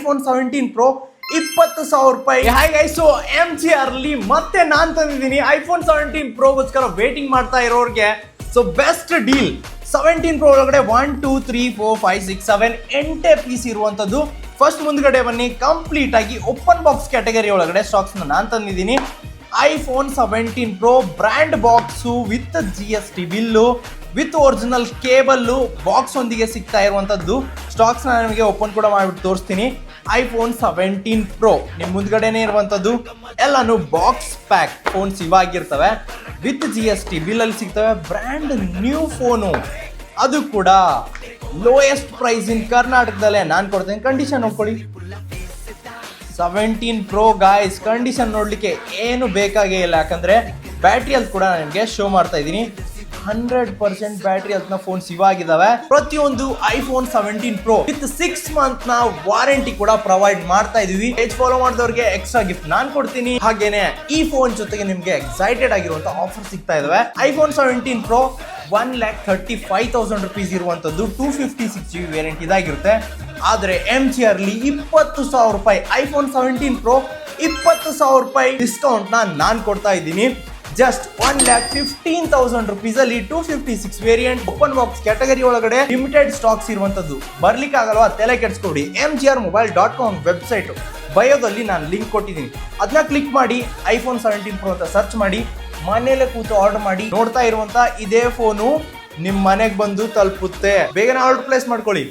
IPhone 17 pro 20,000 ರೂಪಾಯಿ. Hi guys, so MGR ಅಲ್ಲಿ ಮತ್ತೆ ನಾನ್ ತಂದಿದ್ದೀನಿ ಐಫೋನ್ 17 ಪ್ರೋಗೋಸ್ಕರ ವೇಟಿಂಗ್ ಮಾಡ್ತಾ ಇರೋರಿಗೆ. ಸೊ ಬೆಸ್ಟ್ ಡೀಲ್ 17 ಪ್ರೋ ಒಳಗಡೆ 1 2 3 4 5 6 7 8 ಪೀಸ್ ಇರುವಂತದ್ದು. ಫಸ್ಟ್ ಮುಂದ್ಗಡೆ ಬನ್ನಿ, ಕಂಪ್ಲೀಟ್ ಆಗಿ ಓಪನ್ ಬಾಕ್ಸ್ ಕ್ಯಾಟಗರಿ ಒಳಗಡೆ ಸ್ಟಾಕ್ಸ್ ನಾನ್ ತಂದಿದ್ದೀನಿ. IPhone 17 pro brand box with GST bill with original cable box ಒಂದಿಗೆ ಸಿಗ್ತಾ ಇರುವಂತದ್ದು ಸ್ಟಾಕ್ಸ್ ನಿಮಗೆ ಓಪನ್ ಕೂಡ ಮಾಡ್ಬಿಟ್ಟು ತೋರಿಸ್ತೀನಿ. ಐಫೋನ್ 17 ಪ್ರೋ ನಿಮ್ ಮುಂದ್ಗಡೆನೆ ಇರುವಂತದ್ದು ಎಲ್ಲಾನು ಬಾಕ್ಸ್ ಪ್ಯಾಕ್ ಫೋನ್ಸ್ ಇವಾಗಿರ್ತವೆ ವಿತ್ GST ಬಿಲ್ ಅಲ್ಲಿ ಸಿಗ್ತವೆ. ಬ್ರ್ಯಾಂಡ್ ನ್ಯೂ ಫೋನು, ಅದು ಕೂಡ ಲೋಯೆಸ್ಟ್ ಪ್ರೈಸ್ ಇನ್ ಕರ್ನಾಟಕದಲ್ಲೇ ನಾನು ಕೊಡ್ತೇನೆ. ಕಂಡೀಷನ್ ನೋಡ್ಕೊಳ್ಳಿ, 17 ಪ್ರೋ ಗಾಯ್ಸ್, ಕಂಡೀಷನ್ ನೋಡ್ಲಿಕ್ಕೆ ಏನು ಬೇಕಾಗೇ ಇಲ್ಲ. ಯಾಕಂದ್ರೆ ಬ್ಯಾಟ್ರಿ ಅಲ್ಲಿ ಕೂಡ ನಿಮಗೆ ಶೋ ಮಾಡ್ತಾ ಇದ್ದೀನಿ. 100% ಬ್ಯಾಟ್ರಿ ಹೆಲ್ತ್ನ ಫೋನ್ಸ್ ಇವಾಗಿದಾವೆ. ಪ್ರತಿಯೊಂದು ಐಫೋನ್ 17 ಪ್ರೋ ವಿತ್ 6 ಮಂತ್ ನ ವಾರಂಟಿ ಕೂಡ ಪ್ರೊವೈಡ್ ಮಾಡ್ತಾ ಇದೀವಿ. ಪೇಜ್ ಫಾಲೋ ಮಾಡಿದವ್ರಿಗೆ ಎಕ್ಸ್ಟ್ರಾ ಗಿಫ್ಟ್ ನಾನು ಕೊಡ್ತೀನಿ. ಹಾಗೇನೆ ಈ ಫೋನ್ ಜೊತೆಗೆ ನಿಮ್ಗೆ ಎಕ್ಸೈಟೆಡ್ ಆಗಿರುವಂತ ಆಫರ್ ಸಿಗ್ತಾ ಇದಾವೆ. ಐಫೋನ್ 17 ಪ್ರೋ 1,35,000 ರೂಪೀಸ್ ಇರುವಂತದ್ದು 256GB ವೇರಿಯಂಟ್ ಇದಾಗಿರುತ್ತೆ. ಆದ್ರೆ MGR ಅಲ್ಲಿ 20,000 ರೂಪಾಯಿ ಐಫೋನ್ 17 ಪ್ರೋ 20,000 ರೂಪಾಯಿ ಡಿಸ್ಕೌಂಟ್ ನಾನು ಕೊಡ್ತಾ ಇದ್ದೀನಿ. ಜಸ್ಟ್ 1,15,000 ರೂಪೀಸ್ ಅಲ್ಲಿ 256 ವೇರಿಯಂಟ್ ಓಪನ್ ಬಾಕ್ಸ್ ಕ್ಯಾಟಗರಿ ಒಳಗಡೆ ಲಿಮಿಟೆಡ್ ಸ್ಟಾಕ್ಸ್ ಇರುವಂತದ್ದು. ಬರ್ಲಿಕ್ಕೆ ಆಗಲ್ವಾ, ತಲೆ ಕೆಡಿಸ್ಕೊಡಿ. mgrmobile.com ವೆಬ್ಸೈಟ್ ಬಯೋದಲ್ಲಿ ನಾನು ಲಿಂಕ್ ಕೊಟ್ಟಿದ್ದೀನಿ, ಅದನ್ನ ಕ್ಲಿಕ್ ಮಾಡಿ ಐಫೋನ್ 17 ಪ್ರೋ ಅಂತ ಸರ್ಚ್ ಮಾಡಿ ಮನೇಲೆ ಕೂತು ಆರ್ಡರ್ ಮಾಡಿ. ನೋಡ್ತಾ ಇರುವಂತ ಇದೇ ಫೋನು ನಿಮ್ ಮನೆಗೆ ಬಂದು ತಲುಪುತ್ತೆ. ಬೇಗನೆ ಆರ್ಡರ್ ಪ್ಲೇಸ್ ಮಾಡ್ಕೊಳ್ಳಿ.